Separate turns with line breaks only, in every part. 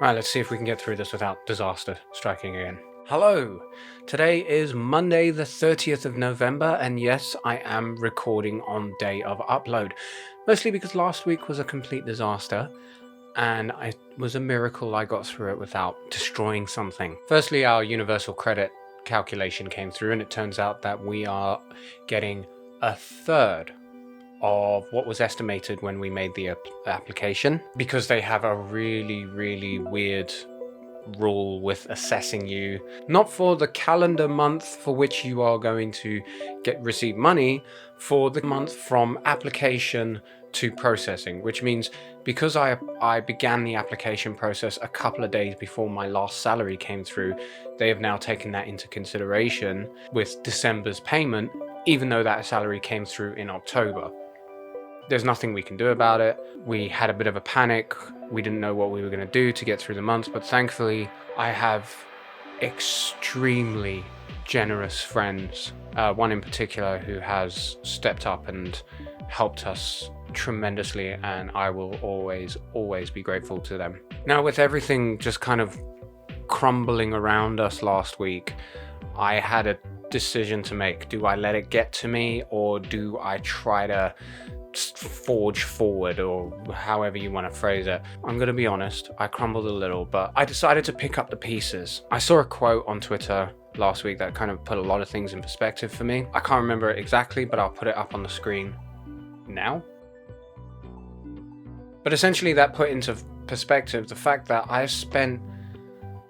Right, let's see if we can get through this without disaster striking again. Hello! Today is Monday the 30th of November, and yes, I am recording on day of upload. Mostly because last week was a complete disaster, and it was a miracle I got through it without destroying something. Firstly, our universal credit calculation came through, and it turns out that we are getting a third of what was estimated when we made the application, because they have a really weird rule with assessing you, not for the calendar month for which you are going to receive money, for the month from application to processing, which means because I began the application process a couple of days before my last salary came through, they have now taken that into consideration with December's payment, even though that salary came through in October. There's nothing we can do about it. We had a bit of a panic. We didn't know what we were going to do to get through the month, but thankfully I have extremely generous friends, one in particular who has stepped up and helped us tremendously, and I will always be grateful to them. Now, with everything just kind of crumbling around us last week, I had a decision to make. Do I let it get to me, or do I try to forge forward, or however you want to phrase it? I'm going to be honest, I crumbled a little, but I decided to pick up the pieces. I saw a quote on Twitter last week that kind of put a lot of things in perspective for me. I can't remember it exactly, but I'll put it up on the screen now. But essentially that put into perspective the fact that I've spent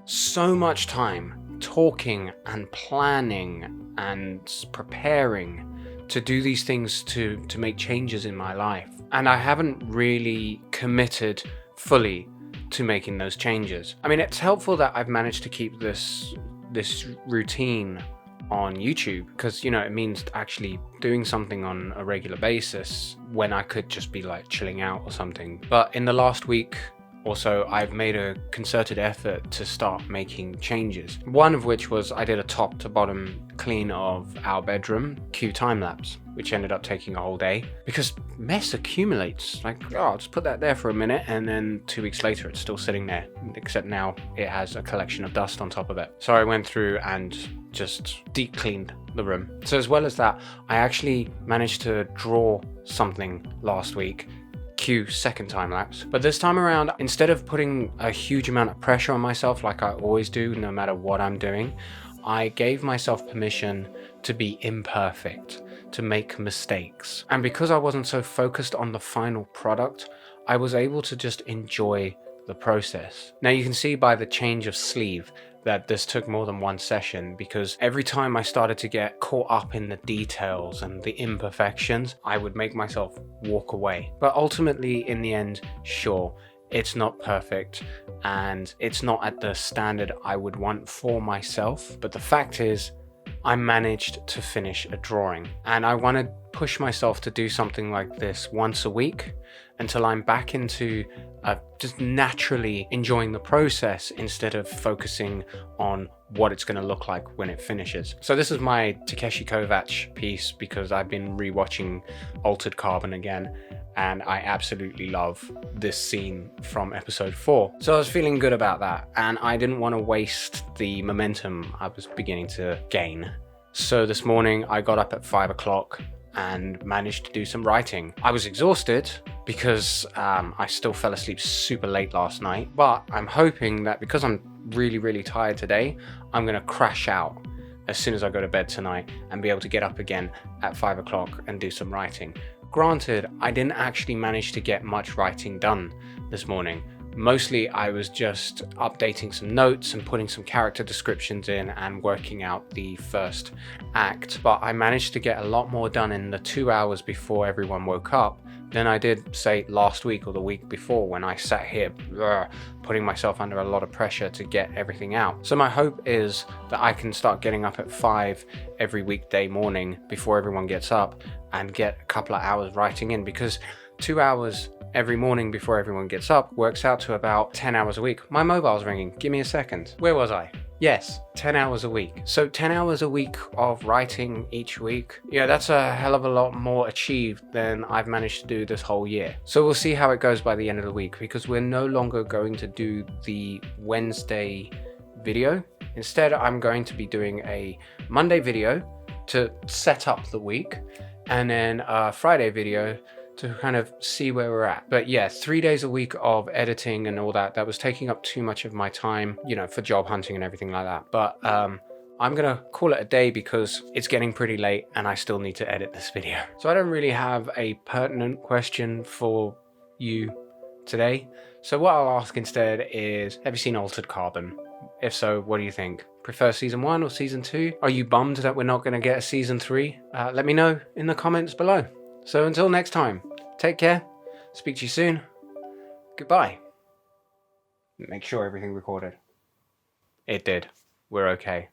so much time talking and planning and preparing to do these things, to make changes in my life, and I haven't really committed fully to making those changes. I mean, it's helpful that I've managed to keep this routine on YouTube, because, you know, it means actually doing something on a regular basis when I could just be like chilling out or something. But in the last week or so, I've made a concerted effort to start making changes. One of which was I did a top to bottom clean of our bedroom, cue time lapse, which ended up taking a whole day because mess accumulates. Like, oh, I'll just put that there for a minute, and then 2 weeks later it's still sitting there, except now it has a collection of dust on top of it. So I went through and just deep cleaned the room. So as well as that, I actually managed to draw something last week, cue second time lapse. But this time around, instead of putting a huge amount of pressure on myself like I always do no matter what I'm doing, I gave myself permission to be imperfect, to make mistakes. And because I wasn't so focused on the final product, I was able to just enjoy the process. Now you can see by the change of sleeve that this took more than one session, because every time I started to get caught up in the details and the imperfections, I would make myself walk away. But ultimately, in the end, sure, it's not perfect and it's not at the standard I would want for myself. But the fact is, I managed to finish a drawing, and I want to push myself to do something like this once a week until I'm back into just naturally enjoying the process instead of focusing on what it's going to look like when it finishes. So this is my Takeshi Kovacs piece because I've been rewatching Altered Carbon again, and I absolutely love this scene from episode 4. So I was feeling good about that, and I didn't want to waste the momentum I was beginning to gain. So this morning I got up at 5 o'clock and managed to do some writing. I was exhausted because I still fell asleep super late last night, but I'm hoping that because I'm really tired today, I'm gonna crash out as soon as I go to bed tonight and be able to get up again at 5 o'clock and do some writing. Granted, I didn't actually manage to get much writing done this morning. Mostly I was just updating some notes and putting some character descriptions in and working out the first act, but I managed to get a lot more done in the 2 hours before everyone woke up than I did, say, last week or the week before, when I sat here putting myself under a lot of pressure to get everything out. So my hope is that I can start getting up at 5 every weekday morning before everyone gets up and get a couple of hours writing in, because 2 hours every morning before everyone gets up works out to about 10 hours a week. My mobile's ringing. Give me a second. Where was I? Yes, 10 hours a week. So 10 hours a week of writing each week. Yeah, that's a hell of a lot more achieved than I've managed to do this whole year. So we'll see how it goes by the end of the week, because we're no longer going to do the Wednesday video. Instead, I'm going to be doing a Monday video to set up the week, and then a Friday video to kind of see where we're at. But yeah, 3 days a week of editing and all that was taking up too much of my time, you know, for job hunting and everything like that. But I'm gonna call it a day because it's getting pretty late and I still need to edit this video. So I don't really have a pertinent question for you today. So what I'll ask instead is, have you seen Altered Carbon? If so, what do you think? Prefer season 1 or season 2? Are you bummed that we're not gonna get a season 3? Let me know in the comments below. So until next time, take care, speak to you soon, goodbye. Make sure everything recorded. It did. We're okay.